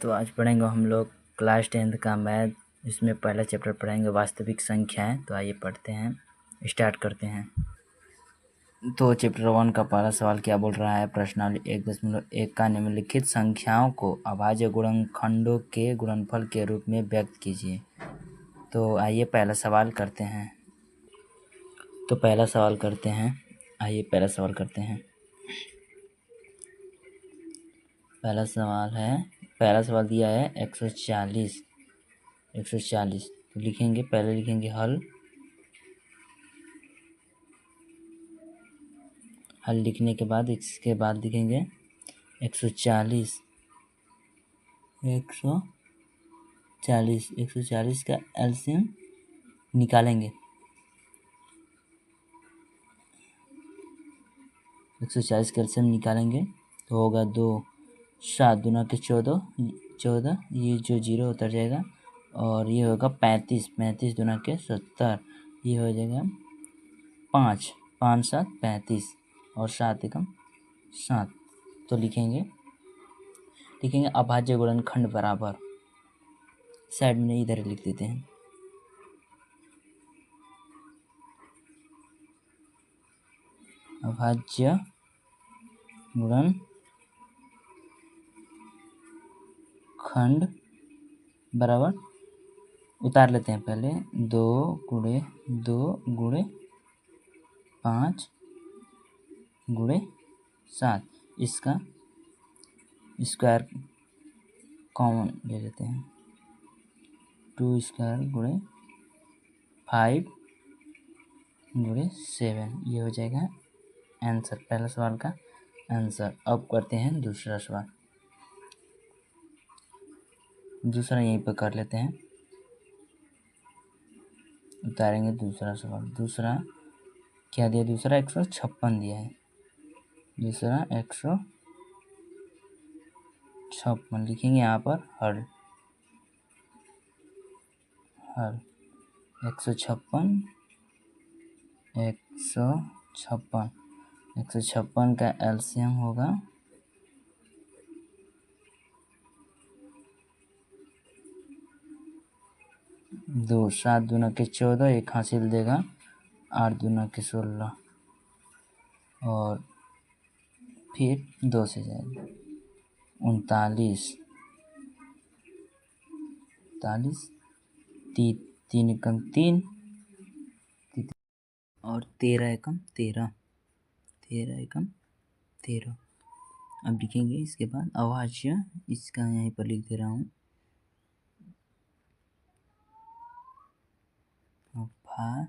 तो आज पढ़ेंगे हम लोग क्लास 10th का मैथ। इसमें पहला चैप्टर पढ़ेंगे वास्तविक संख्याएं। तो आइए पढ़ते हैं, स्टार्ट करते हैं। तो चैप्टर 1 का पहला सवाल क्या बोल रहा है? प्रश्नावली 1.1 का निम्नलिखित संख्याओं को अभाज्य गुणनखंडों के गुणनफल के रूप में व्यक्त कीजिए। तो आइए पहला सवाल करते हैं। पहला सवाल दिया है 140। तो लिखेंगे, पहले लिखेंगे हल लिखने के बाद इसके बाद लिखेंगे 140 का एलसीएम निकालेंगे। 140 का एलसीएम निकालेंगे तो होगा 2, 7 दूना के 14, ये जो 0 उतर जाएगा और ये होगा 35 दूना के 70, ये हो जाएगा 5 7 35 और 7 एकम 7। तो लिखेंगे अभाज्य गुणनखंड बराबर, साइड में इधर लिख देते हैं। अभाज्य गुणनखंड बराबर उतार लेते हैं पहले 2 गुणे 5 गुणे 7, इसका स्क्वायर कॉमन ले लेते हैं। 2 स्क्वायर गुणे 5 गुणे 7, ये हो जाएगा आंसर, पहला सवाल का आंसर। अब करते हैं दूसरा सवाल। दूसरा यहीं पर कर लेते हैं, उतारेंगे दूसरा सवाल। दूसरा क्या दिया? दूसरा 156 दिया है। दूसरा 156 लिखेंगे यहाँ पर हल 156 का एलसीएम होगा 2, 7 दूना के 14, एक हासिल देगा 8 दूना के 16 और फिर 2 से जाएगा 39, 3 एकम 3 और 13 एकम 13। अब लिखेंगे इसके बाद अभाज्य, इसका यहीं पर लिख दे रहा हूँ, अभाज्य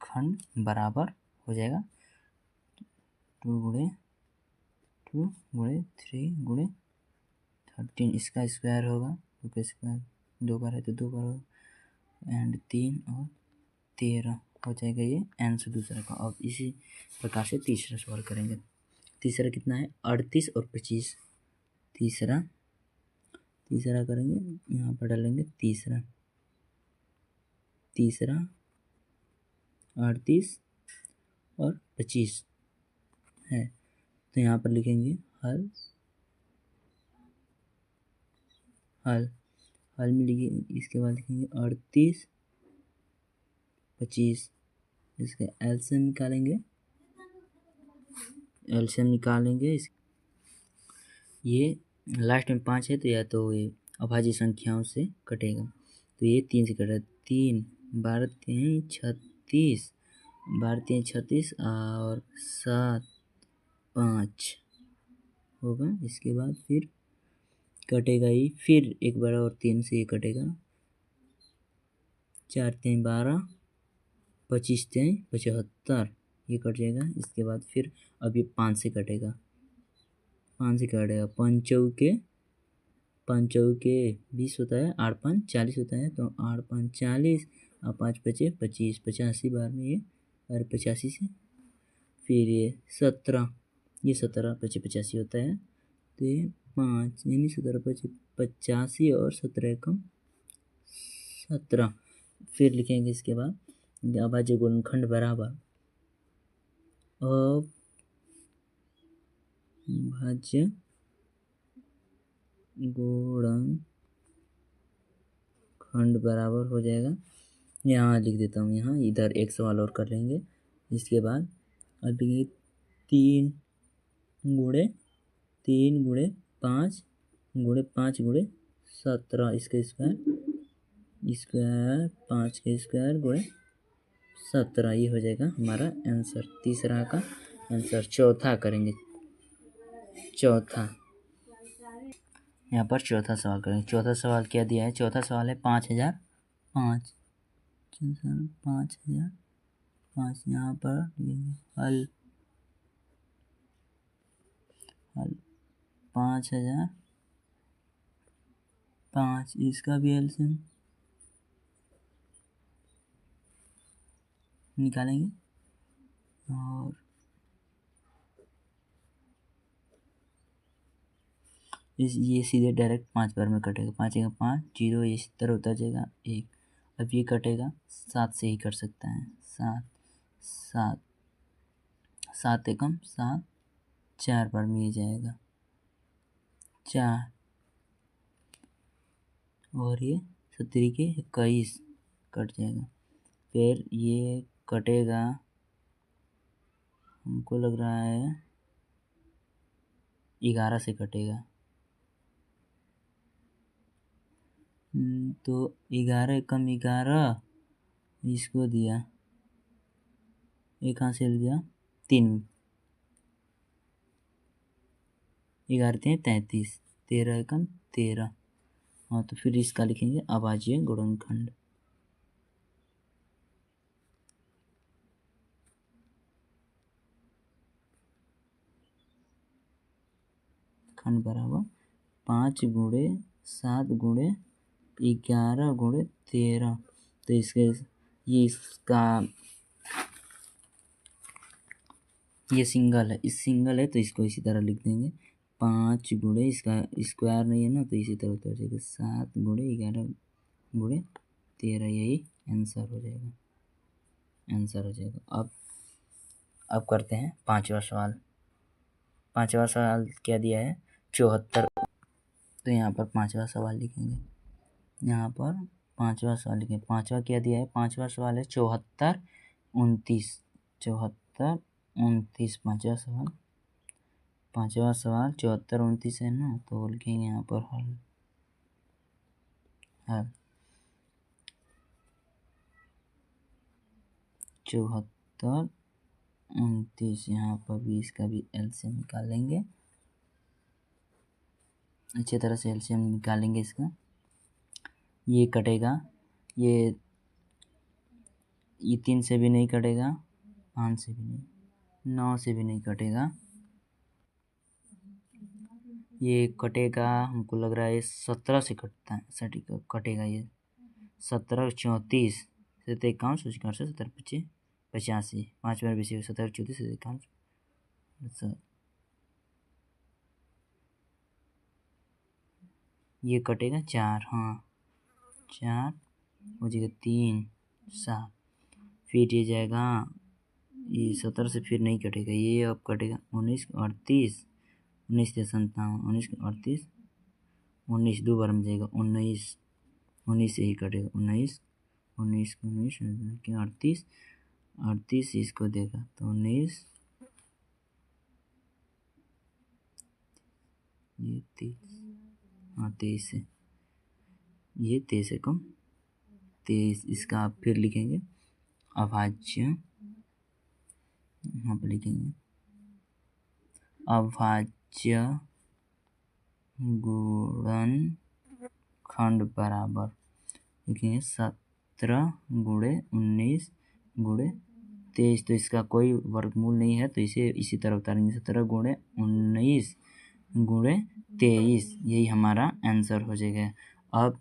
खंड बराबर हो जाएगा 2 गुणे 3 गुणे 13, इसका स्क्वायर होगा 2 का स्क्वायर 2 बार है तो 2 बार होगा एंड 3 और 13 हो जाएगा ये आंसर दूसरा का। अब इसी प्रकार से तीसरा सवाल करेंगे। तीसरा कितना है? 38 और 25। तीसरा करेंगे, यहाँ पर डालेंगे तीसरा 38 और 25 है, तो यहाँ पर लिखेंगे हल में लिखेंगे। इसके बाद लिखेंगे 38 25, इसका एलसीएम निकालेंगे। ये लास्ट में 5 है तो या तो ये अभाज्य संख्याओं से कटेगा, तो ये 3 से कटेगा। 3 12 3 36, 12 3 36 और 7 5 होगा। इसके बाद फिर कटेगा ही, फिर एक बार और 3 से ये कटेगा। 4 3 12, 25 3 75, ये कट जाएगा। इसके बाद फिर अब ये 5 से कटेगा। 5 चौके 20 होता है, 8 5 40 होता है, तो 8 5 40 और 5 5 25, 85 बार में ये और 85 से फिर ये 17, ये 17 25 85 होता है, तो ये 5 यानी 17 25 85 और 17 एकम 17। फिर लिखेंगे इसके बाद अभाज्य गुणनखंड बराबर भाज्य गुणनखंड बराबर हो जाएगा, यहाँ लिख देता हूँ, यहाँ इधर एक सवाल और कर लेंगे। इसके बाद अब लिखेंगे 3 गुणे 5 गुणे 5 गुणे 17 इसका स्क्वायर 5 का स्क्वायर गुणे 17, ये हो जाएगा हमारा आंसर। तीसरा का आंसर। चौथा करेंगे, चौथा यहाँ पर चौथा सवाल करेंगे। चौथा सवाल क्या दिया है? चौथा सवाल है 5005 5005 यहाँ पर हल 5005 इसका भी एलसीएम निकालेंगे और ये सीधे डायरेक्ट 5 बार में कटेगा। 5 का 5 0, इस तरह उतर जाएगा 1। अब ये कटेगा 7 से ही कर सकता है। 7 एकम 7, 4 बार में ये जाएगा 4 और ये 17 के 21 कट जाएगा। फिर ये कटेगा, हमको लग रहा है 11 से कटेगा, तो 11 एकम 11 इसको दिया, एक हासिल दिया 3, 11 3 33, 13 एकम 13। हाँ, तो फिर इसका लिखेंगे अभाज्य गुणनखंड। खंड बराबर 5 गुणे 7 गुणे 11 गुणे 13। तो ये सिंगल है, इस सिंगल है तो इसको इसी तरह लिख देंगे 5 गुणे, इसका स्क्वायर नहीं है ना तो इसी तरह उतर जाएगा 7 गुणे 11 गुणे 13, यही आंसर हो जाएगा, आंसर हो जाएगा। अब करते हैं पांचवा सवाल। पांचवा सवाल क्या दिया है? 74। तो यहाँ पर पांचवा सवाल लिखेंगे, यहाँ पर पांचवा सवाल लिखेंगे। पांचवा क्या दिया है? पांचवा सवाल है 74 29, 74 29 पांचवा सवाल। 74 29 है ना, तो लिखेंगे यहाँ पर हल 74 29, यहाँ पर भी इसका भी एलसीएम निकाल लेंगे, अच्छी तरह से एलसीएम निकालेंगे इसका। ये कटेगा, ये 3 से भी नहीं कटेगा, 5 से भी नहीं, 9 से भी नहीं कटेगा, ये कटेगा, हमको लग रहा है 17 से कटता है, सटीक कटेगा ये 17 34 से 51 61 70 25 85, 5 बार बेसी 17 34 से 51। ये कटेगा 4, हाँ 4 हो जाएगा 3 7, फिर ये जाएगा, ये 17 से फिर नहीं कटेगा, ये अब कटेगा 19 38 19 से 57 19 38 19 दो बार में जाएगा 19 19 से ही कटेगा 19 19 38 38 इसको देगा तो 19 ये 23, हाँ 23 से ये 23 से कम 23, इसका आप फिर लिखेंगे अभाज्य, यहाँ पर लिखेंगे अभाज्य गुणनखंड बराबर लिखेंगे 17 गुणे 19 गुणे 23, तो इसका कोई वर्गमूल नहीं है तो इसे इसी तरह उतारेंगे 17 गुणे 19 गुणे 23, यही हमारा आंसर हो जाएगा। अब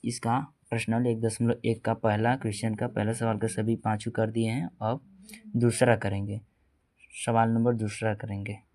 इसका प्रश्नल 1.1 का पहला क्वेश्चन का पहला सवाल का सभी 5 कर दिए हैं। अब दूसरा करेंगे, सवाल नंबर दूसरा करेंगे।